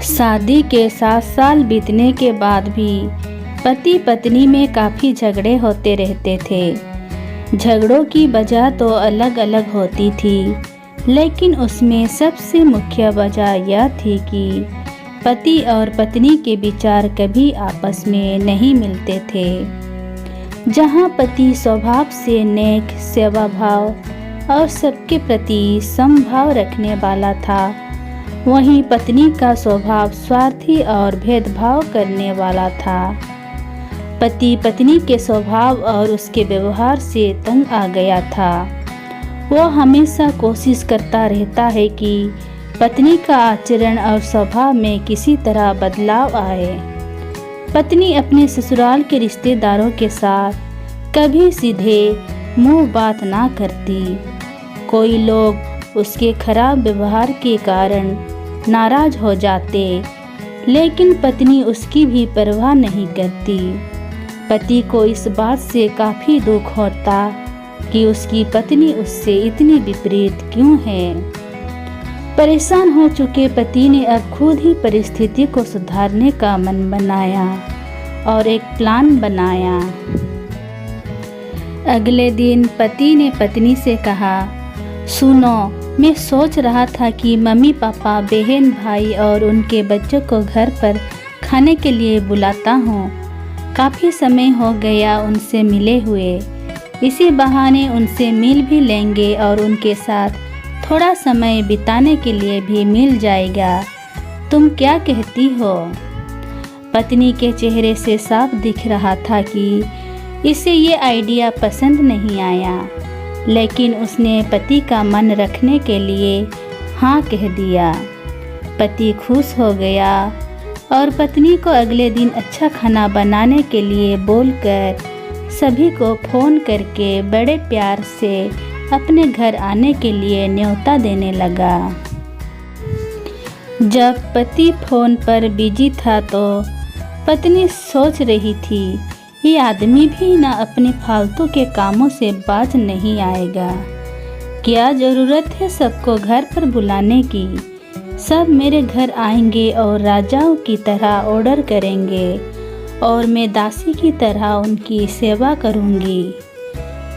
शादी के 7 साल बीतने के बाद भी पति पत्नी में काफ़ी झगड़े होते रहते थे। झगड़ों की वजह तो अलग अलग होती थी, लेकिन उसमें सबसे मुख्य वजह यह थी कि पति और पत्नी के विचार कभी आपस में नहीं मिलते थे। जहाँ पति स्वभाव से नेक, सेवाभाव और सबके प्रति समभाव रखने वाला था, वहीं पत्नी का स्वभाव स्वार्थी और भेदभाव करने वाला था। पति पत्नी के स्वभाव और उसके व्यवहार से तंग आ गया था। वो हमेशा कोशिश करता रहता है कि पत्नी का आचरण और स्वभाव में किसी तरह बदलाव आए। पत्नी अपने ससुराल के रिश्तेदारों के साथ कभी सीधे मुंह बात ना करती। कोई लोग उसके खराब व्यवहार के कारण नाराज हो जाते, लेकिन पत्नी उसकी भी परवाह नहीं करती। पति को इस बात से काफ़ी दुख होता कि उसकी पत्नी उससे इतनी विपरीत क्यों है। परेशान हो चुके पति ने अब खुद ही परिस्थिति को सुधारने का मन बनाया और एक प्लान बनाया। अगले दिन पति ने पत्नी से कहा, सुनो, मैं सोच रहा था कि मम्मी पापा, बहन भाई और उनके बच्चों को घर पर खाने के लिए बुलाता हूँ। काफ़ी समय हो गया उनसे मिले हुए। इसी बहाने उनसे मिल भी लेंगे और उनके साथ थोड़ा समय बिताने के लिए भी मिल जाएगा। तुम क्या कहती हो? पत्नी के चेहरे से साफ दिख रहा था कि इसे ये आइडिया पसंद नहीं आया, लेकिन उसने पति का मन रखने के लिए हाँ कह दिया। पति खुश हो गया और पत्नी को अगले दिन अच्छा खाना बनाने के लिए बोलकर सभी को फ़ोन करके बड़े प्यार से अपने घर आने के लिए न्योता देने लगा। जब पति फ़ोन पर बिजी था तो पत्नी सोच रही थी, ये आदमी भी ना अपने फालतू के कामों से बाज नहीं आएगा। क्या ज़रूरत है सबको घर पर बुलाने की? सब मेरे घर आएंगे और राजाओं की तरह ऑर्डर करेंगे और मैं दासी की तरह उनकी सेवा करूंगी।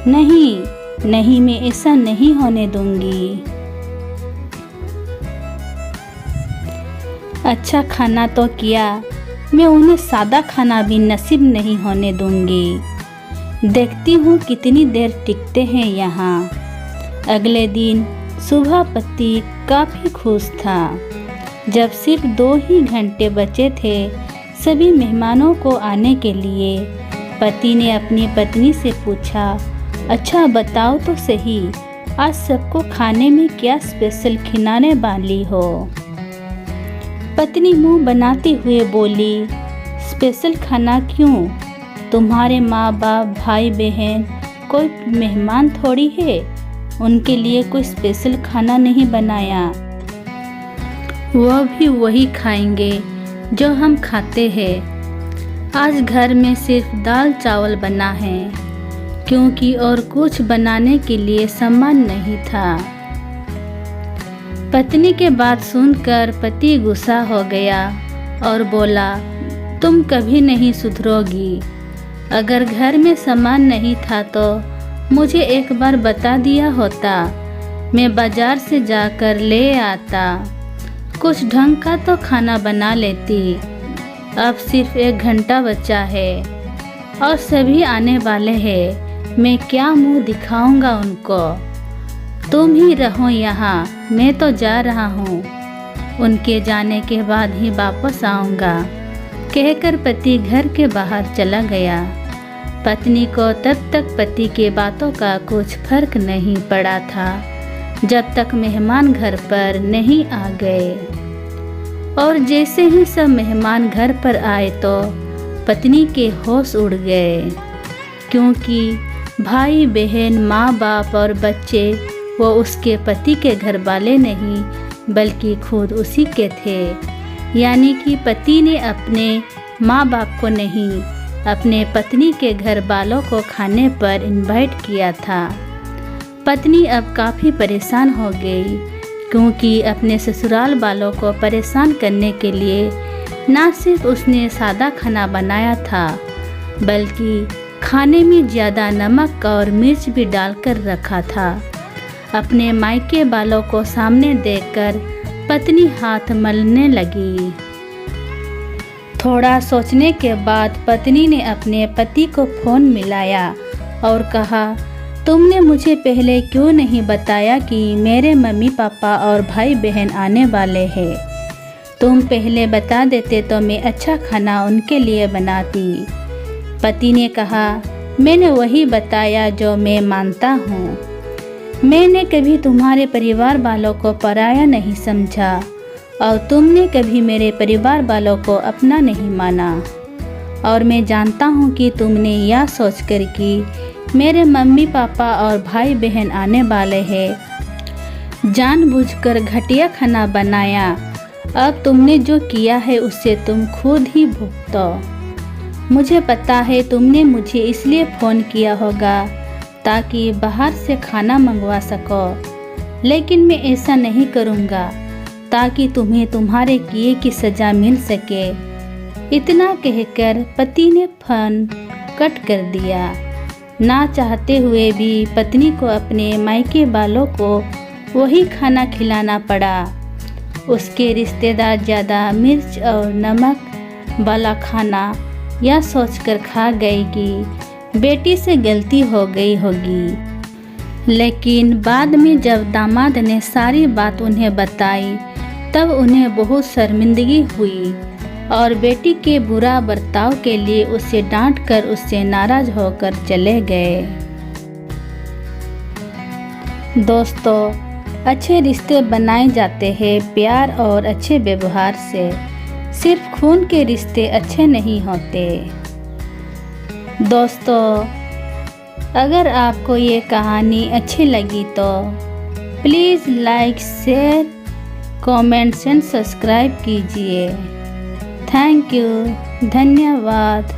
नहीं, मैं ऐसा नहीं होने दूंगी। अच्छा खाना तो किया, मैं उन्हें सादा खाना भी नसीब नहीं होने दूंगी। देखती हूँ कितनी देर टिकते हैं यहाँ। अगले दिन सुबह पति काफ़ी खुश था। जब सिर्फ 2 ही घंटे बचे थे सभी मेहमानों को आने के लिए, पति ने अपनी पत्नी से पूछा, अच्छा बताओ तो सही, आज सबको खाने में क्या स्पेशल खिलाने वाली हो? पत्नी मुंह बनाते हुए बोली, स्पेशल खाना क्यों? तुम्हारे माँ बाप, भाई बहन कोई मेहमान थोड़ी है, उनके लिए कोई स्पेशल खाना नहीं बनाया। वह भी वही खाएंगे जो हम खाते हैं। आज घर में सिर्फ दाल चावल बना है, क्योंकि और कुछ बनाने के लिए सामान नहीं था। पत्नी के बात सुनकर पति गुस्सा हो गया और बोला, तुम कभी नहीं सुधरोगी। अगर घर में सामान नहीं था तो मुझे एक बार बता दिया होता, मैं बाजार से जाकर ले आता, कुछ ढंग का तो खाना बना लेती। अब सिर्फ 1 घंटा बचा है और सभी आने वाले हैं, मैं क्या मुंह दिखाऊंगा उनको? तुम ही रहो यहाँ, मैं तो जा रहा हूँ। उनके जाने के बाद ही वापस आऊँगा, कहकर पति घर के बाहर चला गया। पत्नी को तब तक पति के बातों का कुछ फर्क नहीं पड़ा था, जब तक मेहमान घर पर नहीं आ गए। और जैसे ही सब मेहमान घर पर आए तो पत्नी के होश उड़ गए, क्योंकि भाई बहन, माँ बाप और बच्चे वो उसके पति के घर वाले नहीं, बल्कि खुद उसी के थे। यानी कि पति ने अपने माँ बाप को नहीं, अपने पत्नी के घर वालों को खाने पर इनवाइट किया था। पत्नी अब काफ़ी परेशान हो गई क्योंकि अपने ससुराल वालों को परेशान करने के लिए ना सिर्फ उसने सादा खाना बनाया था, बल्कि खाने में ज़्यादा नमक और मिर्च भी डालकर रखा था। अपने मायके वालों को सामने देखकर पत्नी हाथ मलने लगी। थोड़ा सोचने के बाद पत्नी ने अपने पति को फ़ोन मिलाया और कहा, तुमने मुझे पहले क्यों नहीं बताया कि मेरे मम्मी पापा और भाई बहन आने वाले हैं। तुम पहले बता देते तो मैं अच्छा खाना उनके लिए बनाती। पति ने कहा, मैंने वही बताया जो मैं मानता हूँ। मैंने कभी तुम्हारे परिवार वालों को पराया नहीं समझा और तुमने कभी मेरे परिवार वालों को अपना नहीं माना। और मैं जानता हूँ कि तुमने यह सोचकर कि मेरे मम्मी पापा और भाई बहन आने वाले हैं जानबूझकर घटिया खाना बनाया। अब तुमने जो किया है उससे तुम खुद ही भुगतो। मुझे पता है तुमने मुझे इसलिए फ़ोन किया होगा ताकि बाहर से खाना मंगवा सको, लेकिन मैं ऐसा नहीं करूँगा ताकि तुम्हें तुम्हारे किए की सज़ा मिल सके। इतना कहकर पति ने फ़ोन कट कर दिया। ना चाहते हुए भी पत्नी को अपने मायके वालों को वही खाना खिलाना पड़ा। उसके रिश्तेदार ज़्यादा मिर्च और नमक वाला खाना यह सोचकर खा गई कि बेटी से गलती हो गई होगी। लेकिन बाद में जब दामाद ने सारी बात उन्हें बताई तब उन्हें बहुत शर्मिंदगी हुई और बेटी के बुरा बर्ताव के लिए उसे डांटकर उससे नाराज़ होकर चले गए। दोस्तों, अच्छे रिश्ते बनाए जाते हैं प्यार और अच्छे व्यवहार से। सिर्फ खून के रिश्ते अच्छे नहीं होते। दोस्तों, अगर आपको ये कहानी अच्छी लगी तो please like, share, comments and subscribe कीजिए। Thank you. धन्यवाद।